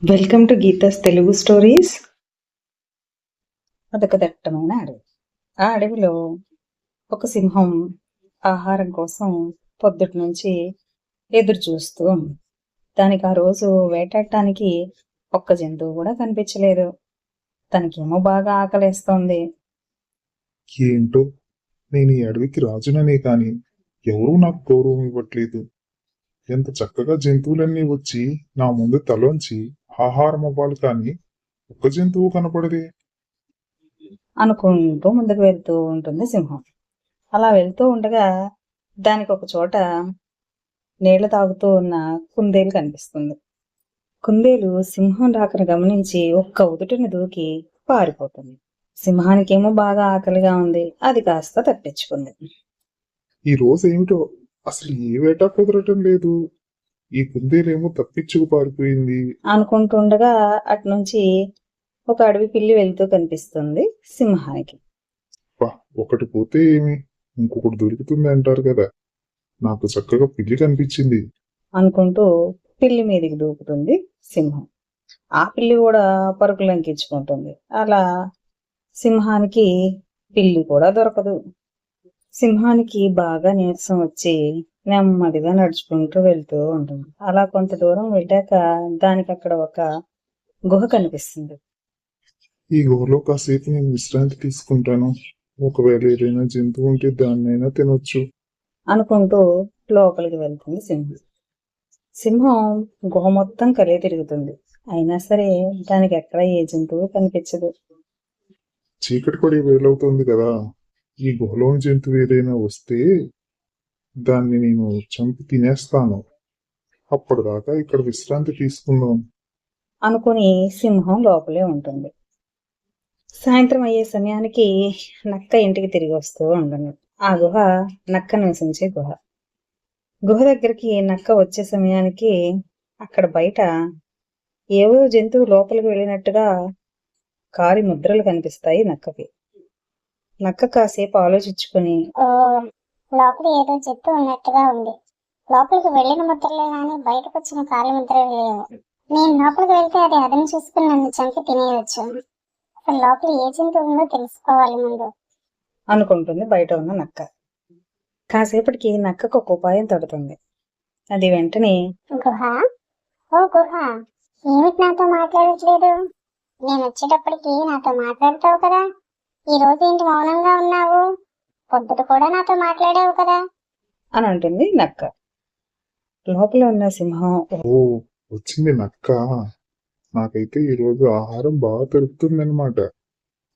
Welcome to Geetha's Telugu stories. అదొక దట్టమైన అడవి. ఆ అడవిలో ఒక సింహం ఆహారం కోసం పొద్దుటి నుంచి ఎదురు చూస్తూ ఉంది. దానికి ఆ రోజు వేటాడటానికి ఒక్క జంతువు కూడా కనిపించలేదు. తనకేమో బాగా ఆకలేస్తోంది. ఏంటో నేను ఈ అడవికి రాజుననే కాని ఎవరూ నాకు గౌరవం ఇవ్వట్లేదు. ఎంత చక్కగా జంతువులన్నీ వచ్చి నా ముందు తలోంచి ఆహారం అవ్వాలి కానీ ఒక్క జంతువు కనపడదే. అనుకుంటూ ముందుకు వెళ్తూ ఉంటుంది సింహం. అలా వెళ్తూ ఉండగా దానికి ఒక చోట నీళ్లు తాగుతూ ఉన్న కుందేలు కనిపిస్తుంది. కుందేలు సింహం రాకను గమనించి ఒక్క ఉదుటిని దూకి పారిపోతుంది. సింహానికేమో బాగా ఆకలిగా ఉంది. అది కాస్త తప్పించుకుంది. ఈ రోజు ఏమిటో అసలు ఏ వేట కుదరటం లేదు. ఈ కుందేలేమో తప్పించుకు పారిపోయింది అనుకుంటుండగా అట్నుంచి ఒక అడవి పిల్లి వెళ్తూ కనిపిస్తుంది సింహానికి. ఒకటి పోతే ఏమి, ఇంకొకటి దొరుకుతుంది అంటారు కదా. నాకు చక్కగా పిల్లి కనిపించింది అనుకుంటూ పిల్లి మీదికి దూకుతుంది సింహం. ఆ పిల్లి కూడా పరుగులు లంకించుకుంటుంది. అలా సింహానికి పిల్లి కూడా దొరకదు. సింహానికి బాగా నీరసం వచ్చి నెమ్మదిగా నడుచుకుంటూ వెళ్తూ ఉంటుంది. అలా కొంత దూరం వెళ్ళాక దానికి అక్కడ ఒక గుహ కనిపిస్తుంది. ఈ గుహలో కాసేపు నేను విశ్రాంతి తీసుకుంటాను. ఒకవేళ ఏదైనా జంతువు ఉంటే దాన్నైనా తినొచ్చు అనుకుంటూ లోపలికి వెళ్తుంది సింహం. సింహం గుహ మొత్తం కలిగి తిరుగుతుంది. అయినా సరే దానికి ఎక్కడ ఏ జంతువు కనిపించదు. చీకటి పడి వేలవుతుంది కదా. ఈ గుహలోని జంతువు ఏదైనా వస్తే దాన్ని నేను చంపి తినేస్తాను. అప్పటిదాకా ఇక్కడ విశ్రాంతి తీసుకుందాం అనుకుని సింహం లోపలే ఉంటుంది. సాయంత్రం అయ్యే సమయానికి నక్క ఇంటికి తిరిగి వస్తూ ఉంటుంది. ఆ గుహ నక్క నివసించే గుహ. గుహ దగ్గరికి నక్క వచ్చే సమయానికి అక్కడ బయట ఏవో జంతువు లోపలికి వెళ్ళినట్టుగా కాలి ముద్రలు కనిపిస్తాయి నక్కకి. నక్క కాసేపు ఆలోచించుకుని లోపల ఏదో జంతువు ఉన్నట్టుగా ఉంది. లోపలికి వెళ్ళిన ముద్రలే గాని బయటకు వచ్చిన కాలి ముద్రలు లేవు. నేను లోపలికి వెళ్తే అది అదను చూసుకుని నన్ను చంపి తినేయచ్చు. అసలు లోపల ఏ జంతువు ఉందో తెలుసుకోవాలి ముందు అనుకుంటుంది బయట ఉన్న నక్క. కాసేపటికి నక్కకు ఒక ఉపాయం తడుతుంది. అది వెంటనే గుహ, ఓ గుహ, ఏమిటి నాతో మాట్లాడట్లేదు? నేను వచ్చేటప్పటికి నాతో మాట్లాడతావు కదా. ఈ రోజు ఏంటి మౌనంగా ఉన్నావు? పొద్దుట కూడా నాతో మాట్లాడావు కదా అని అంటుంది నక్క. లోపల ఉన్న సింహం ఓ వచ్చింది నక్క. నాకైతే ఈరోజు ఆహారం బాగా దొరుకుతుందన్నమాట.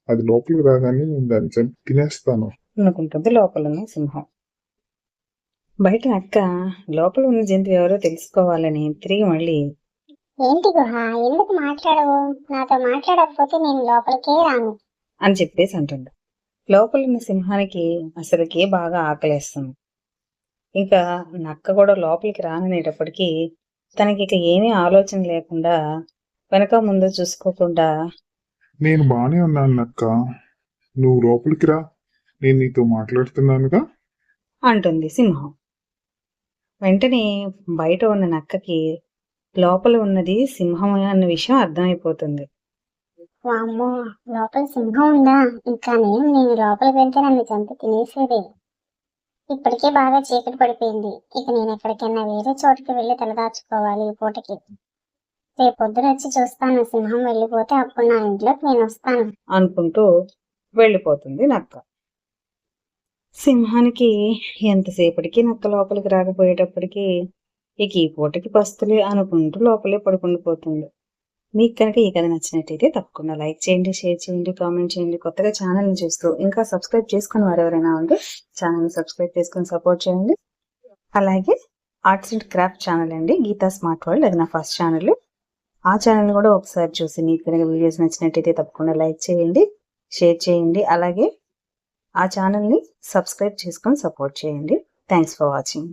అది లోపలికి రాగానే నేను దాన్ని చంపి తినేస్తాను అనుకుంటుంది లోపల ఉన్న సింహం. బయట నక్క లోపల ఉన్న జంతువు ఎవరో తెలుసుకోవాలని తిరిగి మళ్ళీ ఏంటి గుహ, ఎందుకు మాట్లాడవు? నాతో మాట్లాడకపోతే నేను లోపలికే రాను అని చెప్పేసి అంటుంది. లోపల ఉన్న సింహానికి అసలుకి బాగా ఆకలేస్తుంది. ఇంకా నక్క కూడా లోపలికి రాననేటప్పటికీ తనకి ఇక ఏమీ ఆలోచన లేకుండా వెనక ముందు చూసుకోకుండా నేను బానే ఉన్నాను నక్క, నువ్వు లోపలికి రా, నేను నీతో మాట్లాడుతున్నానుగా అంటుంది సింహం. వెంటనే బయట ఉన్న నక్కకి లోపల ఉన్నది సింహం అన్న విషయం అర్థమైపోతుంది. వామ్మో, లోపల సింహం ఉందా? ఇంకా నేను లోపలికి వెళ్తే నన్ను చంపి తినేసేదే. ఇప్పటికే బాగా చీకటి పడిపోయింది. ఇక నేను ఎక్కడికైనా వేరే చోటుకి వెళ్ళి తలదాచుకోవాలి ఈ పూటకి. రేపొద్దున వచ్చి చూస్తాను. సింహం వెళ్ళిపోతే అప్పుడు నా ఇంట్లోకి నేను వస్తాను అనుకుంటూ వెళ్ళిపోతుంది నక్క. సింహానికి ఎంతసేపటికి నక్క లోపలికి రాకపోయేటప్పటికీ ఇక ఈ పూటకి పస్తులే అనుకుంటూ లోపలే పడుకుండిపోతుంది. మీకు కనుక ఈ కథ నచ్చినట్టయితే తప్పకుండా లైక్ చేయండి, షేర్ చేయండి, కామెంట్ చేయండి. కొత్తగా ఛానల్ని చూస్తూ ఇంకా సబ్స్క్రైబ్ చేసుకుని వారు ఎవరైనా ఉంటే ఛానల్ని సబ్స్క్రైబ్ చేసుకుని సపోర్ట్ చేయండి. అలాగే ఆర్ట్స్ అండ్ క్రాఫ్ట్ ఛానల్ అండి గీతా స్మార్ట్ వరల్డ్, అది నా ఫస్ట్ ఛానల్. ఆ ఛానల్ కూడా ఒకసారి చూసి మీకు కనుక వీడియోస్ నచ్చినట్టయితే తప్పకుండా లైక్ చేయండి, షేర్ చేయండి. అలాగే ఆ ఛానల్ని సబ్స్క్రైబ్ చేసుకొని సపోర్ట్ చేయండి. Thanks for watching.